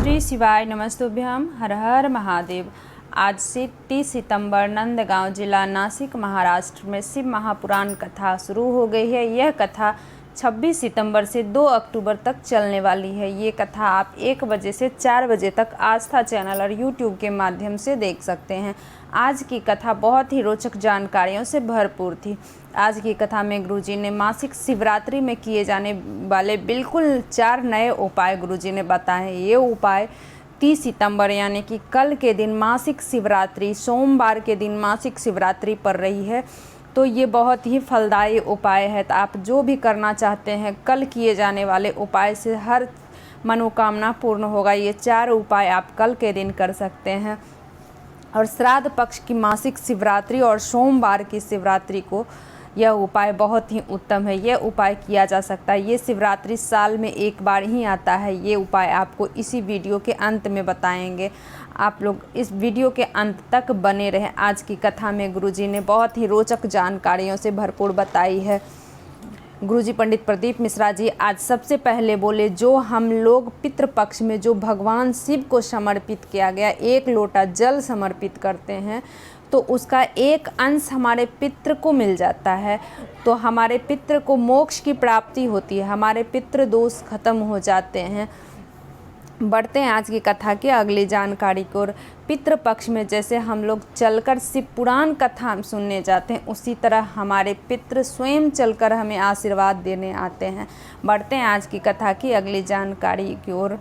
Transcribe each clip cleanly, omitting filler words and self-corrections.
श्री शिवाय नमस्तुभ्यम। हर हर महादेव। आज से 30 सितंबर नंदगांव जिला नासिक महाराष्ट्र में शिव महापुराण कथा शुरू हो गई है। यह कथा 26 सितंबर से 2 अक्टूबर तक चलने वाली है। ये कथा आप 1 बजे से 4 बजे तक आस्था चैनल और यूट्यूब के माध्यम से देख सकते हैं। आज की कथा बहुत ही रोचक जानकारियों से भरपूर थी। आज की कथा में गुरुजी ने मासिक शिवरात्रि में किए जाने वाले बिल्कुल 4 नए उपाय गुरुजी ने बताए हैं। ये उपाय 30 सितंबर यानी कि कल के दिन मासिक शिवरात्रि, सोमवार के दिन मासिक शिवरात्रि पड़ रही है, तो ये बहुत ही फलदायी उपाय है। तो आप जो भी करना चाहते हैं, कल किए जाने वाले उपाय से हर मनोकामना पूर्ण होगा। ये 4 उपाय आप कल के दिन कर सकते हैं। और श्राद्ध पक्ष की मासिक शिवरात्रि और सोमवार की शिवरात्रि को यह उपाय बहुत ही उत्तम है। यह उपाय किया जा सकता है। ये शिवरात्रि साल में 1 बार ही आता है। ये उपाय आपको इसी वीडियो के अंत में बताएंगे। आप लोग इस वीडियो के अंत तक बने रहें। आज की कथा में गुरुजी ने बहुत ही रोचक जानकारियों से भरपूर बताई है। गुरुजी पंडित प्रदीप मिश्रा जी आज सबसे पहले बोले, जो हम लोग पितृपक्ष में जो भगवान शिव को समर्पित किया गया 1 लोटा जल समर्पित करते हैं, तो उसका एक अंश हमारे पितृ को मिल जाता है, तो हमारे पितृ को मोक्ष की प्राप्ति होती है, हमारे पितृ दोष खत्म हो जाते हैं। बढ़ते हैं आज की कथा की अगली जानकारी को। पितृपक्ष में जैसे हम लोग चलकर शिव पुराण कथा सुनने जाते हैं, उसी तरह हमारे पितृ स्वयं चलकर हमें आशीर्वाद देने आते हैं। बढ़ते हैं आज की कथा की अगली जानकारी की ओर।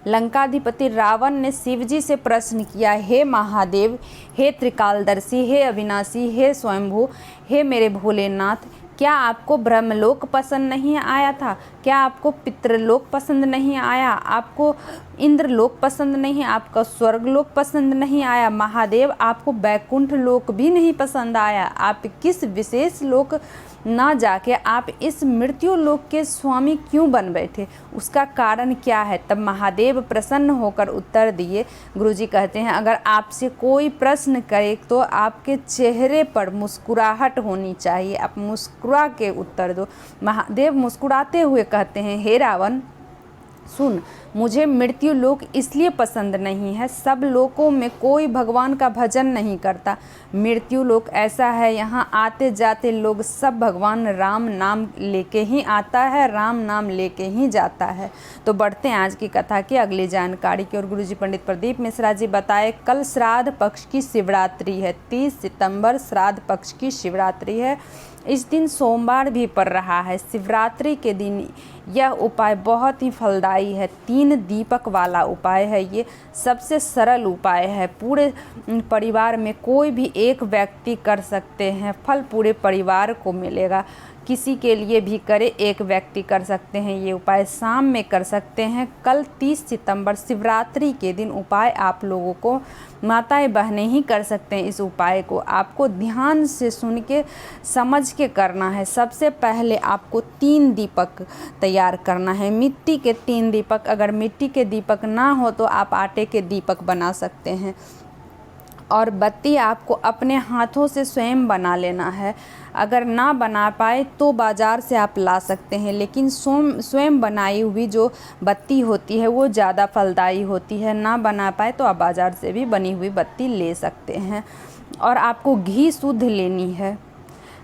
लंकाधिपति रावण ने शिवजी से प्रश्न किया, हे महादेव, हे त्रिकालदर्शी, हे अविनाशी, हे स्वयंभू, हे मेरे भोलेनाथ, क्या आपको ब्रह्मलोक पसंद नहीं आया था? क्या आपको पितृलोक पसंद नहीं आया? आपको इंद्रलोक पसंद नहीं? आपका स्वर्गलोक पसंद नहीं आया? महादेव, आपको बैकुंठ लोक भी नहीं पसंद आया? आप किस विशेष लोक ना जाके आप इस मृत्यु लोक के स्वामी क्यों बन बैठे? उसका कारण क्या है? तब महादेव प्रसन्न होकर उत्तर दिए। गुरुजी कहते हैं, अगर आपसे कोई प्रश्न करे तो आपके चेहरे पर मुस्कुराहट होनी चाहिए। आप मुस्कुरा के उत्तर दो। महादेव मुस्कुराते हुए कहते हैं, हे रावण, सुन, मुझे मृत्यु लोक इसलिए पसंद नहीं है, सब लोकों में कोई भगवान का भजन नहीं करता। मृत्यु लोक ऐसा है, यहाँ आते जाते लोग सब भगवान राम नाम लेके ही आता है, राम नाम लेके ही जाता है। तो बढ़ते हैं आज की कथा की अगली जानकारी की ओर। गुरुजी पंडित प्रदीप मिश्रा जी बताए, कल श्राद्ध पक्ष की शिवरात्रि है। 30 सितंबर श्राद्ध पक्ष की शिवरात्रि है। इस दिन सोमवार भी पड़ रहा है। शिवरात्रि के दिन यह उपाय बहुत ही फलदायी है। 3 दीपक वाला उपाय है। ये सबसे सरल उपाय है। पूरे परिवार में कोई भी एक व्यक्ति कर सकते हैं, फल पूरे परिवार को मिलेगा। किसी के लिए भी करे, एक व्यक्ति कर सकते हैं। ये उपाय शाम में कर सकते हैं। कल 30 सितंबर शिवरात्रि के दिन उपाय आप लोगों को माताएं बहनें ही कर सकते हैं। इस उपाय को आपको ध्यान से सुन के समझ के करना है। सबसे पहले आपको 3 दीपक तैयार करना है। मिट्टी के 3 दीपक। अगर मिट्टी के दीपक ना हो तो आप आटे के दीपक बना सकते हैं। और बत्ती आपको अपने हाथों से स्वयं बना लेना है। अगर ना बना पाए तो बाज़ार से आप ला सकते हैं, लेकिन स्वयं बनाई हुई जो बत्ती होती है वो ज़्यादा फलदायी होती है। ना बना पाए तो आप बाज़ार से भी बनी हुई बत्ती ले सकते हैं। और आपको घी शुद्ध लेनी है।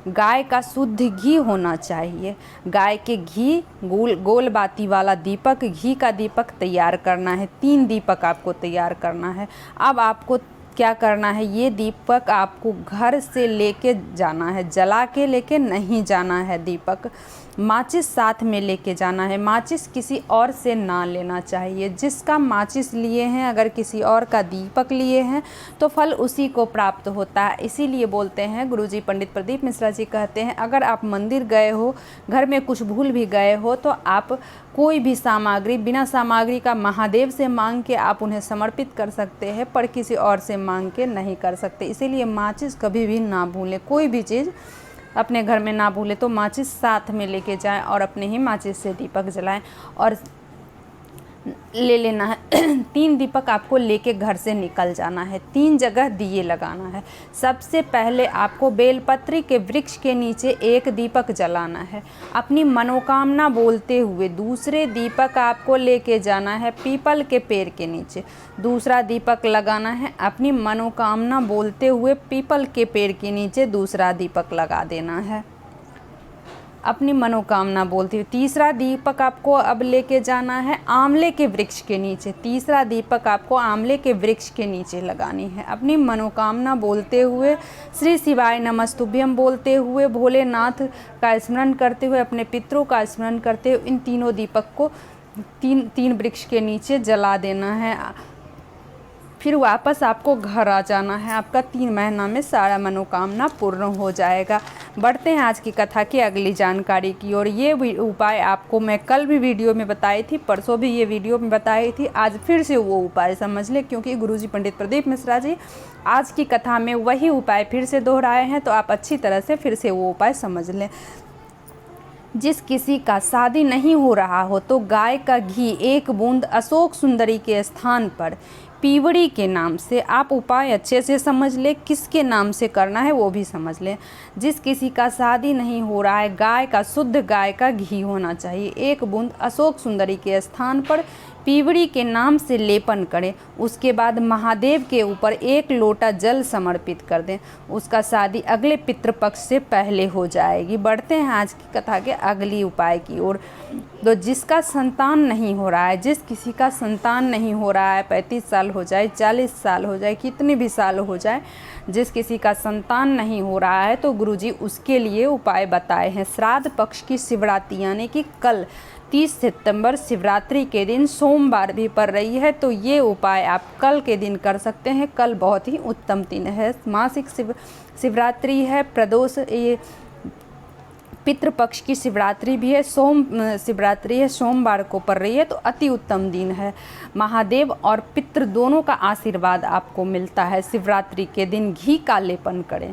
गाय का शुद्ध घी होना चाहिए। गाय के घी गोल बाती वाला दीपक, घी का दीपक तैयार करना है। 3 दीपक आपको तैयार करना है। अब आपको क्या करना है, ये दीपक आपको घर से लेके जाना है, जला के लेके नहीं जाना है। दीपक माचिस साथ में लेके जाना है। माचिस किसी और से ना लेना चाहिए। जिसका माचिस लिए हैं, अगर किसी और का दीपक लिए हैं तो फल उसी को प्राप्त होता है। इसीलिए बोलते हैं, गुरुजी पंडित प्रदीप मिश्रा जी कहते हैं, अगर आप मंदिर गए हो, घर में कुछ भूल भी गए हो, तो आप कोई भी सामग्री बिना सामग्री का महादेव से मांग के आप उन्हें समर्पित कर सकते हैं, पर किसी और से मांग के नहीं कर सकते। इसीलिए माचिस कभी भी ना भूलें। कोई भी चीज़ अपने घर में ना भूले तो माचिस साथ में लेके जाएं और अपने ही माचिस से दीपक जलाएं। और ले लेना है। 3 दीपक आपको लेके घर से निकल जाना है। 3 जगह दिए लगाना है। सबसे पहले आपको बेलपत्री के वृक्ष के नीचे 1 दीपक जलाना है अपनी मनोकामना बोलते हुए। दूसरे दीपक आपको लेके जाना है पीपल के पेड़ के नीचे। दूसरा दीपक लगाना है अपनी मनोकामना बोलते हुए पीपल के पेड़ के नीचे दूसरा दीपक लगा देना है अपनी मनोकामना बोलती हुई। तीसरा दीपक आपको अब लेके जाना है आंवले के वृक्ष के नीचे। तीसरा दीपक आपको आंवले के वृक्ष के नीचे लगानी है अपनी मनोकामना बोलते हुए, श्री शिवाय नमस्तुभ्यम बोलते हुए, भोलेनाथ का स्मरण करते हुए, अपने पितरों का स्मरण करते हुए इन तीनों दीपक को तीन वृक्ष के नीचे जला देना है। फिर वापस आपको घर आ जाना है। आपका 3 महीना में सारा मनोकामना पूर्ण हो जाएगा। बढ़ते हैं आज की कथा की अगली जानकारी की ओर। ये उपाय आपको मैं कल भी वीडियो में बताई थी, परसों भी ये वीडियो में बताई थी। आज फिर से वो उपाय समझ लें, क्योंकि गुरुजी पंडित प्रदीप मिश्रा जी आज की कथा में वही उपाय फिर से दोहराए हैं, तो आप अच्छी तरह से फिर से वो उपाय समझ लें। जिस किसी का शादी नहीं हो रहा हो तो गाय का घी 1 बूंद अशोक सुंदरी के स्थान पर पीवड़ी के नाम से आप उपाय अच्छे से समझ ले। किसके नाम से करना है वो भी समझ लें। जिस किसी का शादी नहीं हो रहा है, गाय का शुद्ध गाय का घी होना चाहिए। 1 बूंद अशोक सुंदरी के स्थान पर पीवड़ी के नाम से लेपन करें। उसके बाद महादेव के ऊपर 1 लोटा जल समर्पित कर दें। उसका शादी अगले पितृपक्ष से पहले हो जाएगी। बढ़ते हैं आज की कथा के अगली उपाय की ओर। तो जिसका संतान नहीं हो रहा है, जिस किसी का संतान नहीं हो रहा है, 35 साल हो जाए, 40 साल हो जाए, कितने भी साल हो जाए, जिस किसी का संतान नहीं हो रहा है तो गुरुजी उसके लिए उपाय बताए हैं। श्राद्ध पक्ष की शिवरात्रि यानी कि कल 30 सितंबर शिवरात्रि के दिन सोमवार भी पड़ रही है, तो ये उपाय आप कल के दिन कर सकते हैं। कल बहुत ही उत्तम दिन है। मासिक शिवरात्रि है, प्रदोष ये पितृपक्ष की शिवरात्रि भी है, शिवरात्रि है, सोमवार को पड़ रही है, तो अति उत्तम दिन है। महादेव और पितृ दोनों का आशीर्वाद आपको मिलता है। शिवरात्रि के दिन घी का लेपन करें।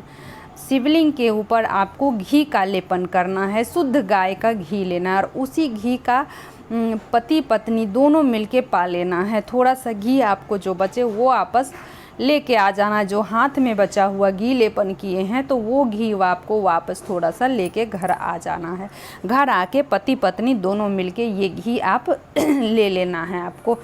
शिवलिंग के ऊपर आपको घी का लेपन करना है। शुद्ध गाय का घी लेना है और उसी घी का पति पत्नी दोनों मिलके पा लेना है। थोड़ा सा घी आपको जो बचे वो आपस लेके आ जाना। जो हाथ में बचा हुआ घी लेपन किए हैं तो वो घी आपको वापस थोड़ा सा लेके घर आ जाना है। घर आके पति पत्नी दोनों मिलके ये घी आप ले लेना है आपको,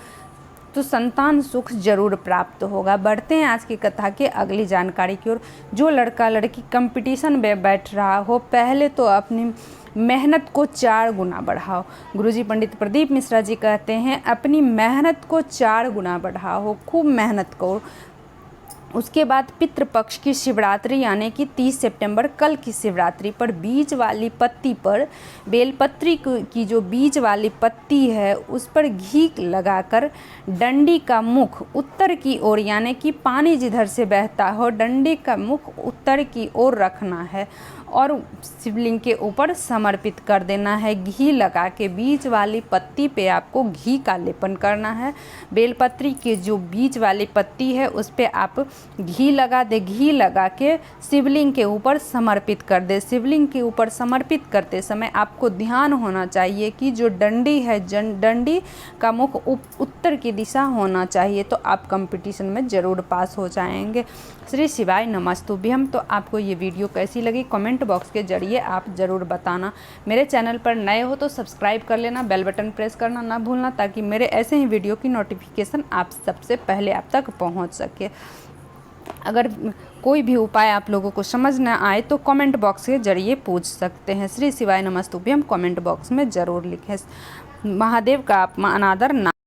तो संतान सुख जरूर प्राप्त होगा। बढ़ते हैं आज की कथा के अगली जानकारी की ओर। जो लड़का लड़की कंपटीशन में बैठ रहा हो, पहले तो अपनी मेहनत को 4 गुना बढ़ाओ। गुरुजी पंडित प्रदीप मिश्रा जी कहते हैं अपनी मेहनत को 4 गुना बढ़ाओ, खूब मेहनत करो। उसके बाद पितृपक्ष की शिवरात्रि यानी कि 30 सितंबर कल की शिवरात्रि पर बीज वाली पत्ती पर बेलपत्री की जो बीज वाली पत्ती है उस पर घी लगाकर डंडी का मुख उत्तर की ओर यानी कि पानी जिधर से बहता हो डंडी का मुख उत्तर की ओर रखना है और शिवलिंग के ऊपर समर्पित कर देना है। घी लगा के बीज वाली पत्ती पे आपको घी का लेपन करना है। बेलपत्री की जो बीज वाली पत्ती है उस पे आप घी लगा दे। घी लगा के शिवलिंग के ऊपर समर्पित कर दे। शिवलिंग के ऊपर समर्पित करते समय आपको ध्यान होना चाहिए कि जो डंडी है डंडी का मुख उत्तर की दिशा होना चाहिए, तो आप कंपटीशन में ज़रूर पास हो जाएंगे। श्री शिवाय नमस्तुभ्यम। तो आपको ये वीडियो कैसी लगी कमेंट बॉक्स के जरिए आप ज़रूर बताना। मेरे चैनल पर नए हो तो सब्सक्राइब कर लेना, बेल बटन प्रेस करना ना भूलना, ताकि मेरे ऐसे ही वीडियो की नोटिफिकेशन आप सबसे पहले आप तक पहुंच सके। अगर कोई भी उपाय आप लोगों को समझ न आए तो कमेंट बॉक्स के जरिए पूछ सकते हैं। श्री शिवाय नमस्तुभ्यम कमेंट बॉक्स में ज़रूर लिखें। महादेव का अपमान अनादर ना